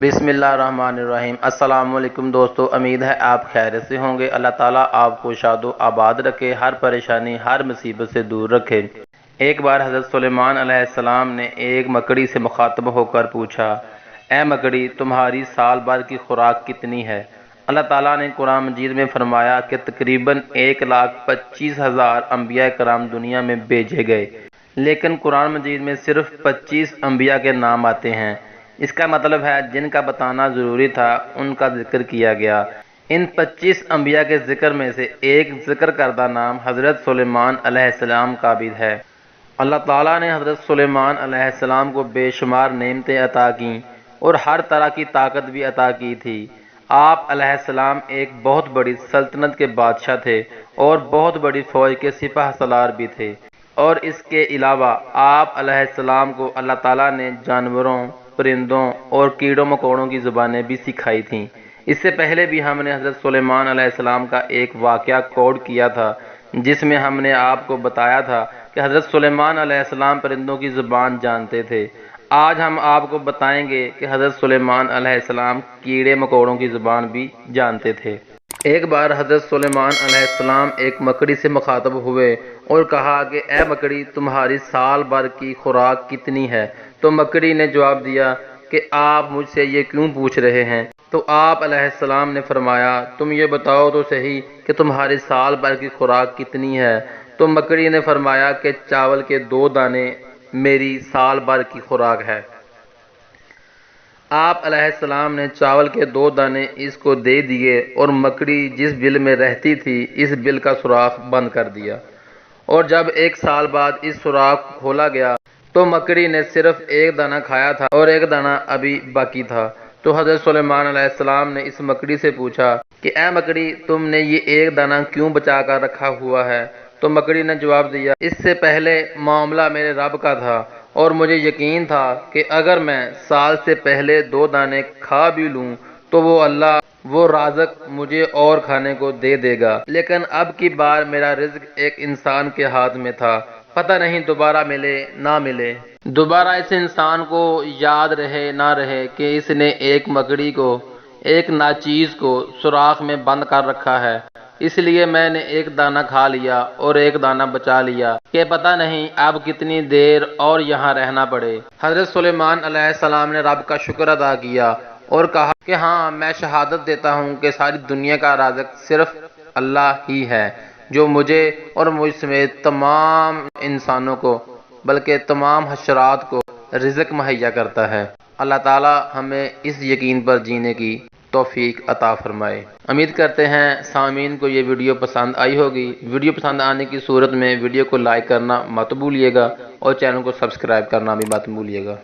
بسم اللہ الرحمن الرحیم۔ السلام علیکم دوستو، امید ہے آپ خیریت سے ہوں گے۔ اللہ تعالیٰ آپ کو شاد و آباد رکھے، ہر پریشانی ہر مصیبت سے دور رکھے۔ ایک بار حضرت سلیمان علیہ السلام نے ایک مکڑی سے مخاطب ہو کر پوچھا، اے مکڑی، تمہاری سال بھر کی خوراک کتنی ہے؟ اللہ تعالیٰ نے قرآن مجید میں فرمایا کہ تقریباً 1,25,000 انبیاء کرام دنیا میں بھیجے گئے، لیکن قرآن مجید میں صرف 25 انبیاء کے نام آتے ہیں۔ اس کا مطلب ہے جن کا بتانا ضروری تھا ان کا ذکر کیا گیا۔ ان 25 انبیاء کے ذکر میں سے ایک ذکر کردہ نام حضرت سلیمان علیہ السلام کا بھی ہے۔ اللہ تعالیٰ نے حضرت سلیمان علیہ السلام کو بے شمار نعمتیں عطا کیں اور ہر طرح کی طاقت بھی عطا کی تھی۔ آپ علیہ السلام ایک بہت بڑی سلطنت کے بادشاہ تھے اور بہت بڑی فوج کے سپہ سالار بھی تھے، اور اس کے علاوہ آپ علیہ السلام کو اللہ تعالیٰ نے جانوروں، پرندوں اور کیڑوں مکوڑوں کی زبانیں بھی سکھائی تھیں۔ اس سے پہلے بھی ہم نے حضرت سلیمان علیہ السلام کا ایک واقعہ کوڈ کیا تھا، جس میں ہم نے آپ کو بتایا تھا کہ حضرت سلیمان علیہ السلام پرندوں کی زبان جانتے تھے۔ آج ہم آپ کو بتائیں گے کہ حضرت سلیمان علیہ السلام کیڑے مکوڑوں کی زبان بھی جانتے تھے۔ ایک بار حضرت سلیمان علیہ السلام ایک مکڑی سے مخاطب ہوئے اور کہا کہ اے مکڑی، تمہاری سال بھر کی خوراک کتنی ہے؟ تو مکڑی نے جواب دیا کہ آپ مجھ سے یہ کیوں پوچھ رہے ہیں؟ تو آپ علیہ السلام نے فرمایا، تم یہ بتاؤ تو صحیح کہ تمہاری سال بھر کی خوراک کتنی ہے؟ تو مکڑی نے فرمایا کہ چاول کے 2 دانے میری سال بھر کی خوراک ہے۔ آپ علیہ السلام نے چاول کے 2 دانے اس کو دے دیے اور مکڑی جس بل میں رہتی تھی اس بل کا سوراخ بند کر دیا، اور جب 1 سال بعد اس سوراخ کو کھولا گیا تو مکڑی نے صرف 1 دانہ کھایا تھا اور 1 دانہ ابھی باقی تھا۔ تو حضرت سلیمان علیہ السلام نے اس مکڑی سے پوچھا کہ اے مکڑی، تم نے یہ 1 دانہ کیوں بچا کر رکھا ہوا ہے؟ تو مکڑی نے جواب دیا، اس سے پہلے معاملہ میرے رب کا تھا اور مجھے یقین تھا کہ اگر میں سال سے پہلے 2 دانے کھا بھی لوں تو وہ اللہ وہ رازق مجھے اور کھانے کو دے دے گا، لیکن اب کی بار میرا رزق ایک انسان کے ہاتھ میں تھا، پتہ نہیں دوبارہ ملے نہ ملے۔ دوبارہ اس انسان کو یاد رہے نہ رہے کہ اس نے ایک مکڑی کو، ایک ناچیز کو سوراخ میں بند کر رکھا ہے، اس لیے میں نے 1 دانہ کھا لیا اور 1 دانہ بچا لیا کہ پتہ نہیں اب کتنی دیر اور یہاں رہنا پڑے۔ حضرت سلیمان علیہ السلام نے رب کا شکر ادا کیا اور کہا کہ ہاں، میں شہادت دیتا ہوں کہ ساری دنیا کا رازق صرف اللہ ہی ہے، جو مجھے اور مجھ سمیت تمام انسانوں کو، بلکہ تمام حشرات کو رزق مہیا کرتا ہے۔ اللہ تعالیٰ ہمیں اس یقین پر جینے کی توفیق عطا فرمائے۔ امید کرتے ہیں سامعین کو یہ ویڈیو پسند آئی ہوگی۔ ویڈیو پسند آنے کی صورت میں ویڈیو کو لائک کرنا مت بھولیے گا اور چینل کو سبسکرائب کرنا بھی مت بھولیے گا۔